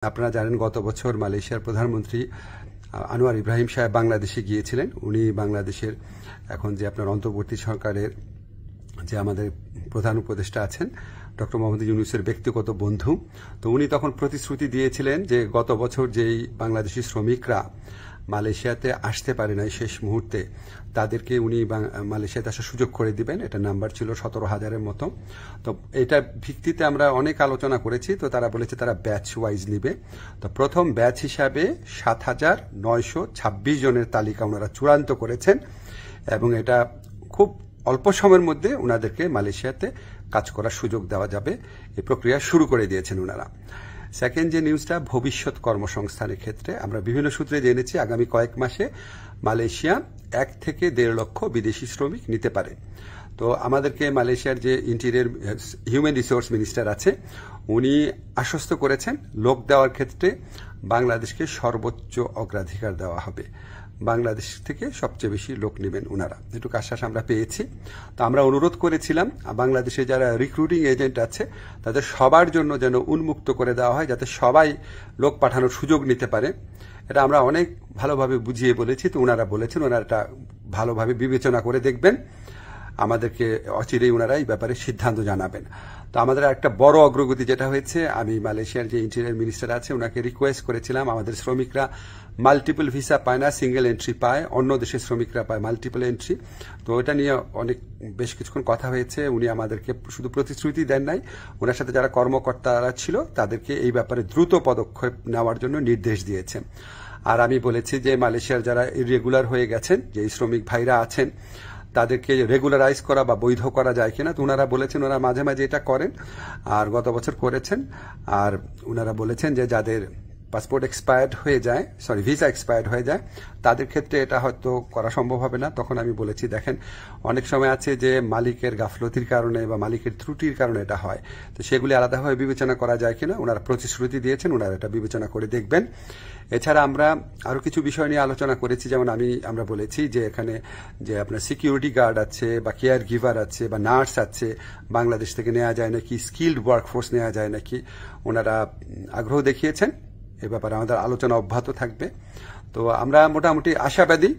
আপনারা জানেন গত বছর মালয়েশিয়ার প্রধানমন্ত্রী আনোয়ার ইব্রাহিম সাহেব বাংলাদেশে গিয়েছিলেন। উনি বাংলাদেশের এখন যে আপনার অন্তর্বর্তী সরকারের যে আমাদের প্রধান উপদেষ্টা আছেন ডক্টর মোহাম্মদ ইউনূসের ব্যক্তিগত বন্ধু। তো উনি তখন প্রতিশ্রুতি দিয়েছিলেন যে গত বছর যেই বাংলাদেশি শ্রমিকরা মালয়েশিয়াতে আসতে পারে নাই শেষ মুহূর্তে, তাদেরকে উনি মালয়েশিয়াতে আসার সুযোগ করে দিবেন। এটা নাম্বার ছিল 17,000-এর মতো। তো এটা ভিত্তিতে আমরা অনেক আলোচনা করেছি। তো তারা বলেছে তারা ব্যাচ ওয়াইজ নিবে। তো প্রথম ব্যাচ হিসাবে 7,926 জনের তালিকা ওনারা চূড়ান্ত করেছেন এবং এটা খুব অল্প সময়ের মধ্যে ওনাদেরকে মালয়েশিয়াতে কাজ করার সুযোগ দেওয়া যাবে, এই প্রক্রিয়া শুরু করে দিয়েছেন ওনারা। সেকেন্ড যে নিউজটা, ভবিষ্যৎ কর্মসংস্থানের ক্ষেত্রে আমরা বিভিন্ন সূত্রে জেনেছি আগামী কয়েক মাসে মালয়েশিয়া 1 থেকে 1.5 লক্ষ বিদেশি শ্রমিক নিতে পারে। তো আমাদেরকে মালয়েশিয়ার যে ইন্টেরিয়র হিউম্যান রিসোর্স মিনিস্টার আছে উনি আশ্বস্ত করেছেন লোক দেওয়ার ক্ষেত্রে বাংলাদেশকে সর্বোচ্চ অগ্রাধিকার দেওয়া হবে। বাংলাদেশ থেকে সবচেয়ে বেশি লোক নেবেন ওনারা, যেটুকু আশ্বাস আমরা পেয়েছি। তো আমরা অনুরোধ করেছিলাম বাংলাদেশে যারা রিক্রুটিং এজেন্ট আছে তাদের সবার জন্য যেন উন্মুক্ত করে দেওয়া হয়, যাতে সবাই লোক পাঠানোর সুযোগ নিতে পারে। এটা আমরা অনেক ভালোভাবে বুঝিয়ে বলেছি। তো ওনারা বলেছেন ওনারা এটা ভালোভাবে বিবেচনা করে দেখবেন, আমাদেরকে অচিরেই ওনারা এই ব্যাপারে সিদ্ধান্ত জানাবেন। তো আমাদের একটা বড় অগ্রগতি যেটা হয়েছে, আমি মালয়েশিয়ার যে ইন্টেরিয়র মিনিস্টার আছে ওনাকে রিকোয়েস্ট করেছিলাম আমাদের শ্রমিকরা মাল্টিপল ভিসা পায় না, সিঙ্গেল এন্ট্রি পায়, অন্য দেশের শ্রমিকরা পায় মাল্টিপল এন্ট্রি। তো এটা নিয়ে বেশ কিছুক্ষণ কথা হয়েছে। উনি আমাদেরকে শুধু প্রতিশ্রুতি দেন নাই, ওনার সাথে যারা কর্মকর্তারা ছিল তাদেরকে এই ব্যাপারে দ্রুত পদক্ষেপ নেওয়ার জন্য নির্দেশ দিয়েছেন। আর আমি বলেছি যে মালয়েশিয়ার যারা ইরেগুলার হয়ে গেছেন, যে শ্রমিক ভাইরা আছেন তাদেরকে রেগুলারাইজ করা বা বৈধ করা যায় কিনা। তো ওনারা বলেছেন ওনারা মাঝে মাঝে এটা করেন, আর গত বছর করেছেন। আর ওনারা বলেছেন যে যাদের পাসপোর্ট এক্সপায়ার্ড হয়ে যায়, ভিসা এক্সপায়ার্ড হয়ে যায়, তাদের ক্ষেত্রে এটা হয়তো করা সম্ভব হবে না। তখন আমি বলেছি দেখেন অনেক সময় আছে যে মালিকের গাফলতির কারণে বা মালিকের ত্রুটির কারণে এটা হয়, তো সেগুলি আলাদাভাবে বিবেচনা করা যায় কিনা। ওনারা প্রতিশ্রুতি দিয়েছেন, ওনারা এটা বিবেচনা করে দেখবেন। এছাড়া আমরা আরো কিছু বিষয় নিয়ে আলোচনা করেছি, যেমন আমরা বলেছি যে এখানে যে আপনার সিকিউরিটি গার্ড আছে বা কেয়ার গিভার আছে বা নার্স আছে, বাংলাদেশ থেকে নেওয়া যায় নাকি, স্কিল্ড ওয়ার্কফোর্স নেওয়া যায় নাকি। ওনারা আগ্রহ দেখিয়েছেন, এ ব্যাপারে আমাদের আলোচনা অব্যাহত থাকবে। তো আমরা মোটামুটি আশাবাদী